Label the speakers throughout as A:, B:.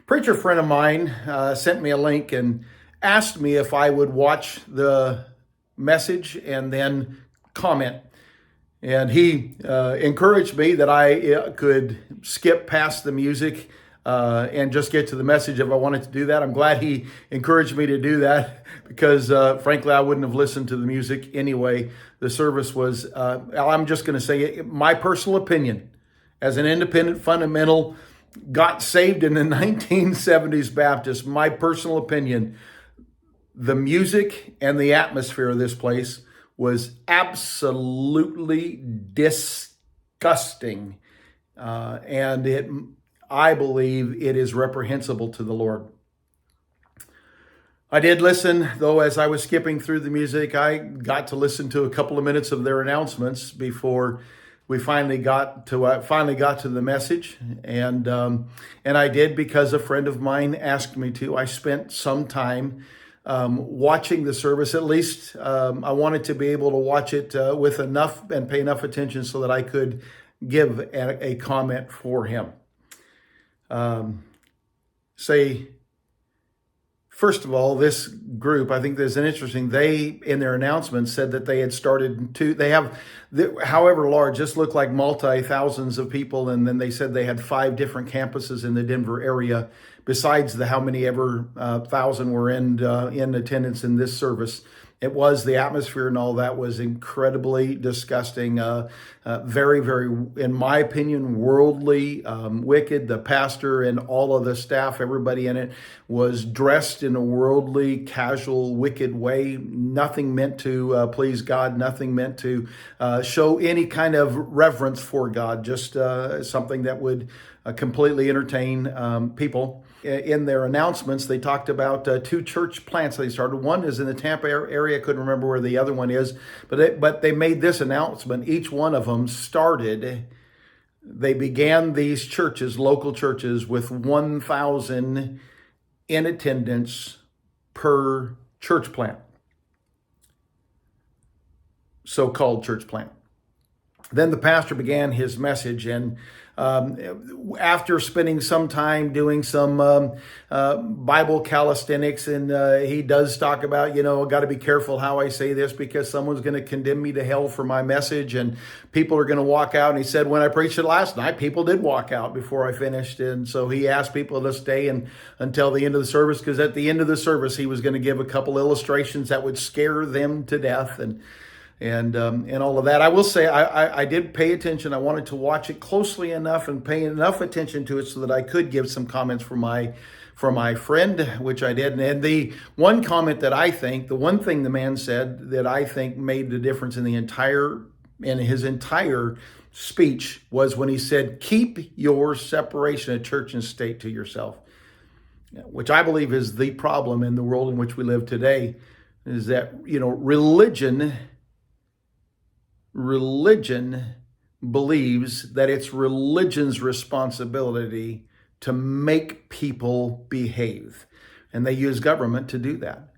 A: Preacher friend of mine sent me a link and asked me if I would watch the message and then comment. And he encouraged me that I could skip past the music and just get to the message if I wanted to do that. I'm glad he encouraged me to do that because, frankly, I wouldn't have listened to the music anyway. The service was, I'm just going to say it, my personal opinion as an independent fundamental, got saved in the 1970s Baptist, my personal opinion, the music and the atmosphere of this place was absolutely disgusting. I believe it is reprehensible to the Lord. I did listen, though, as I was skipping through the music, I got to listen to a couple of minutes of their announcements before we finally got to the message, and I did because a friend of mine asked me to. I spent some time watching the service. At least I wanted to be able to watch it with enough and pay enough attention so that I could give a comment for him. First of all, this group, I think there's an interesting, they, in their announcement, said that they had started they have, however large, this looked like multi-thousands of people, and then they said they had 5 different campuses in the Denver area, besides how many ever thousand were in attendance in this service. It was, the atmosphere and all that was incredibly disgusting, very, very, in my opinion, worldly, wicked. The pastor and all of the staff, everybody in it, was dressed in a worldly, casual, wicked way. Nothing meant to please God, nothing meant to show any kind of reverence for God, just something that would completely entertain people. In their announcements, they talked about 2 church plants they started. One is in the Tampa area. I couldn't remember where the other one is, but they made this announcement. Each one of them they began these churches, local churches, with 1,000 in attendance per church plant, so-called church plant. Then the pastor began his message, and after spending some time doing some Bible calisthenics, and he does talk about, got to be careful how I say this because someone's going to condemn me to hell for my message, and people are going to walk out. And he said, when I preached it last night, people did walk out before I finished. And so he asked people to stay until the end of the service, because at the end of the service, he was going to give a couple illustrations that would scare them to death. And all of that. I will say I did pay attention. I wanted to watch it closely enough and pay enough attention to it so that I could give some comments for my friend, which I did. And the one comment that the one thing the man said that I think made the difference in his entire speech was when he said, "Keep your separation of church and state to yourself," which I believe is the problem in the world in which we live today. Is that Religion believes that it's religion's responsibility to make people behave, and they use government to do that.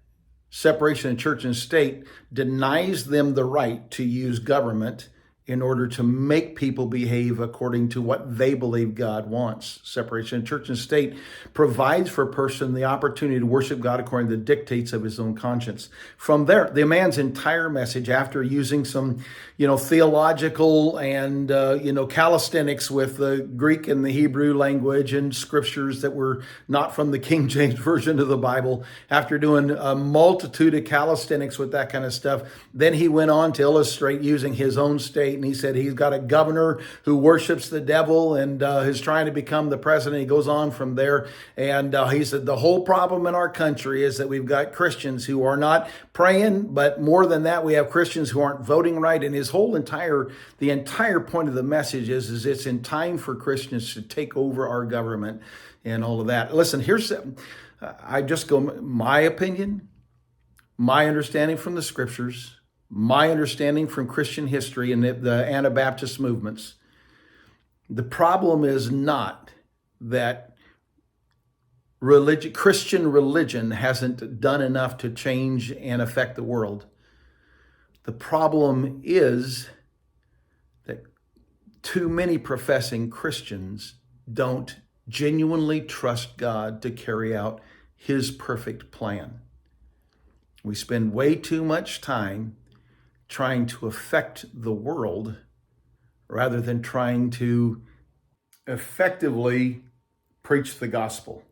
A: Separation of church and state denies them the right to use government in order to make people behave according to what they believe God wants. Separation of church and state provides for a person the opportunity to worship God according to the dictates of his own conscience. From there, the man's entire message, after using some, theological and, calisthenics with the Greek and the Hebrew language and scriptures that were not from the King James Version of the Bible, after doing a multitude of calisthenics with that kind of stuff, then he went on to illustrate using his own state. And he said he's got a governor who worships the devil and is trying to become the president. He goes on from there. And he said the whole problem in our country is that we've got Christians who are not praying, but more than that, we have Christians who aren't voting right. And the entire point of the message is it's in time for Christians to take over our government and all of that. Listen, my opinion, my understanding from the scriptures, my understanding from Christian history and the Anabaptist movements. The problem is not that Christian religion hasn't done enough to change and affect the world. The problem is that too many professing Christians don't genuinely trust God to carry out his perfect plan. We spend way too much time trying to affect the world rather than trying to effectively preach the gospel.